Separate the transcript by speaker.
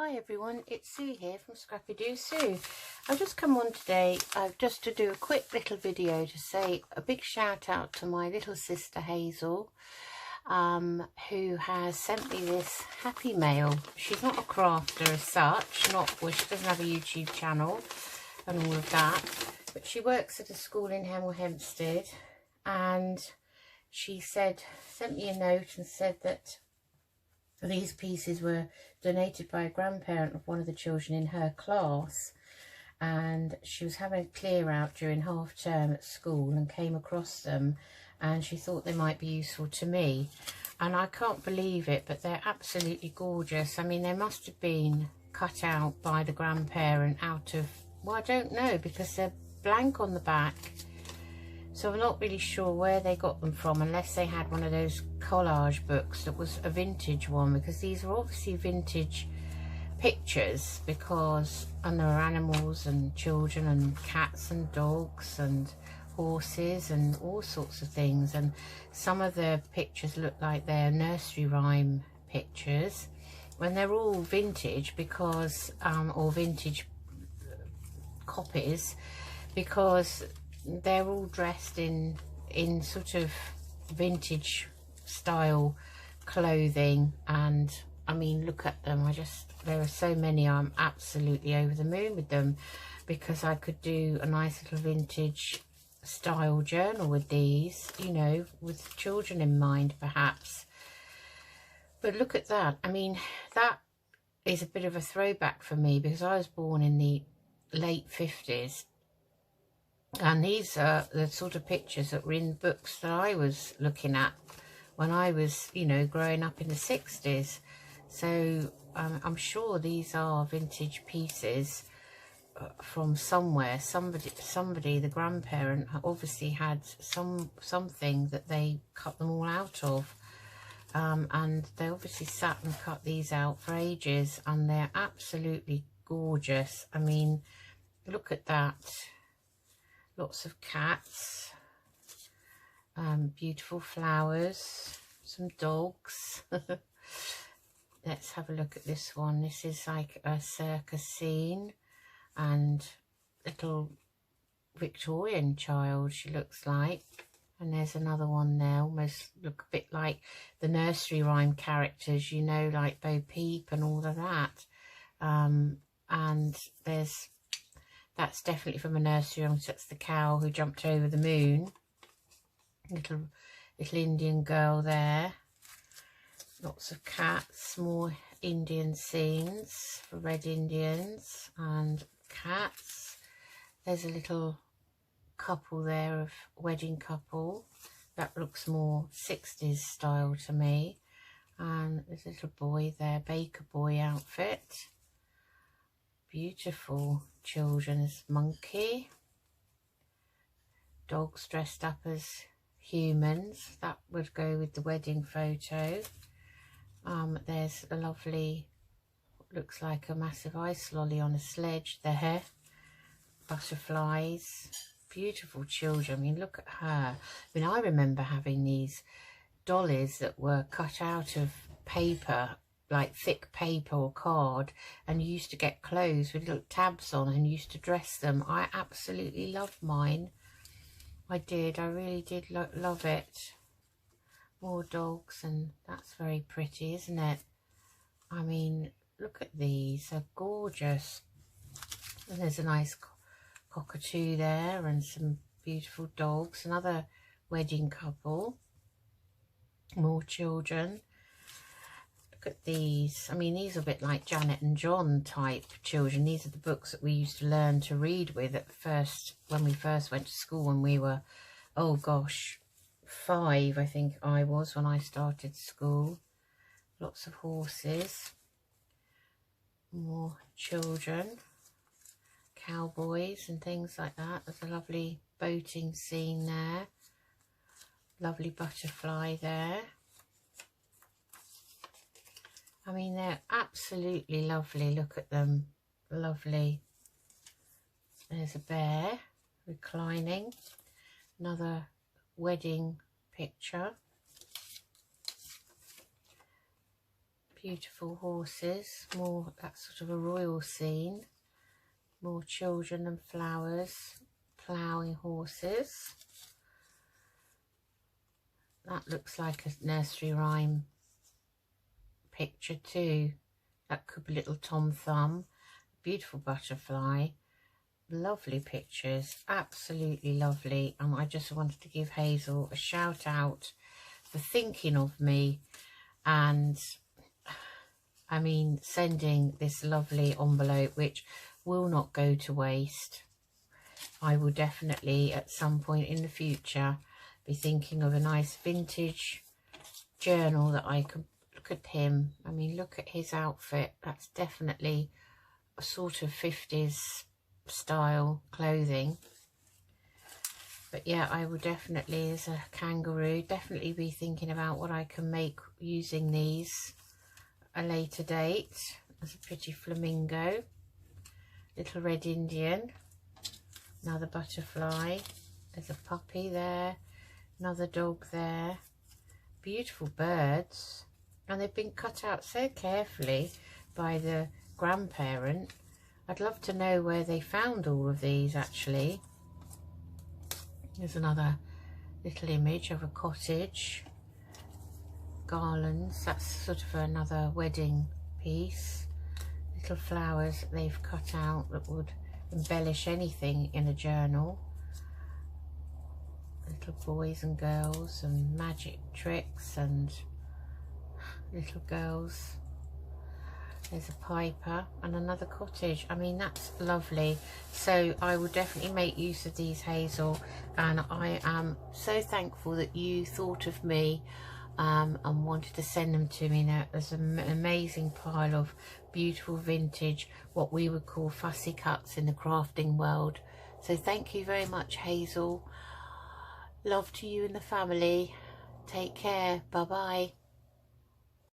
Speaker 1: Hi everyone, it's Sue here from Scrappy Doo Sue. I've just come on today just to do a quick little video to say a big shout out to my little sister Hazel, who has sent me this happy mail. She's not a crafter as such, she doesn't have a YouTube channel and all of that, but she works at a school in Hemel Hempstead, and she sent me a note and said that these pieces were donated by a grandparent of one of the children in her class, and she was having a clear out during half term at school and came across them, and she thought they might be useful to me. And I can't believe it, but they're absolutely gorgeous. I mean, they must have been cut out by the grandparent out of, well, I don't know, because they're blank on the back. So I'm not really sure where they got them from, unless they had one of those collage books that was a vintage one, because these are obviously vintage pictures, and there are animals and children and cats and dogs and horses and all sorts of things, and some of the pictures look like they're nursery rhyme pictures, and they're all vintage because or vintage copies, because they're all dressed in sort of vintage style clothing. And I mean, look at them. There are so many. I'm absolutely over the moon with them, because I could do a nice little vintage style journal with these, you know, with children in mind perhaps. But look at that. I mean, that is a bit of a throwback for me, because I was born in the late 50s. And these are the sort of pictures that were in books that I was looking at when I was, you know, growing up in the 60s. So I'm sure these are vintage pieces from somewhere. Somebody, the grandparent, obviously had something that they cut them all out of. And they obviously sat and cut these out for ages, and they're absolutely gorgeous. I mean, look at that. Lots of cats, beautiful flowers, some dogs. Let's have a look at this one. This is like a circus scene, and little Victorian child she looks like. And there's another one there, almost look a bit like the nursery rhyme characters, you know, like Bo Peep and all of that. And that's definitely from a nursery rhyme. That's the cow who jumped over the moon. Little Indian girl there. Lots of cats, more Indian scenes for Red Indians and cats. There's a little couple there, of wedding couple. That looks more 60s style to me. And there's a little boy there, baker boy outfit. Beautiful children's monkey. Dogs dressed up as humans. That would go with the wedding photo. There's a lovely, looks like a massive ice lolly on a sledge there. Butterflies. Beautiful children. I mean, look at her. I mean, I remember having these dollies that were cut out of paper, like thick paper or card, and you used to get clothes with little tabs on and used to dress them. I absolutely loved mine. I really did love it. More dogs, and that's very pretty, isn't it? I mean, look at these, they're gorgeous. And there's a nice cockatoo there, and some beautiful dogs. Another wedding couple. More children. Look at these. I mean, these are a bit like Janet and John type children. These are the books that we used to learn to read with at first, when we first went to school, when we were, oh gosh, 5 I think I was when I started school. Lots of horses. More children. Cowboys and things like that. There's a lovely boating scene there. Lovely butterfly there. I mean, they're absolutely lovely. Look at them. Lovely. There's a bear reclining. Another wedding picture. Beautiful horses, more that sort of a royal scene. More children and flowers, ploughing horses. That looks like a nursery rhyme picture too. That could be little Tom Thumb. Beautiful butterfly. Lovely pictures, absolutely lovely. And I just wanted to give Hazel a shout out for thinking of me, and I mean sending this lovely envelope, which will not go to waste. I will definitely at some point in the future be thinking of a nice vintage journal that I could look at him. I mean, look at his outfit. That's definitely a sort of 50s style clothing. But yeah, I will definitely, as a kangaroo, definitely be thinking about what I can make using these at a later date. There's a pretty flamingo, little red Indian, another butterfly, there's a puppy there, another dog there. Beautiful birds, and they've been cut out so carefully by the grandparent. I'd love to know where they found all of these actually. There's another little image of a cottage, garlands, that's sort of another wedding piece. Little flowers that they've cut out that would embellish anything in a journal. Little boys and girls and magic tricks and little girls. There's a piper and another cottage. I mean, that's lovely. So I will definitely make use of these, Hazel, and I am so thankful that you thought of me and wanted to send them to me. Now there's an amazing pile of beautiful vintage, what we would call fussy cuts in the crafting world. So thank you very much, Hazel. Love to you and the family. Take care. Bye bye.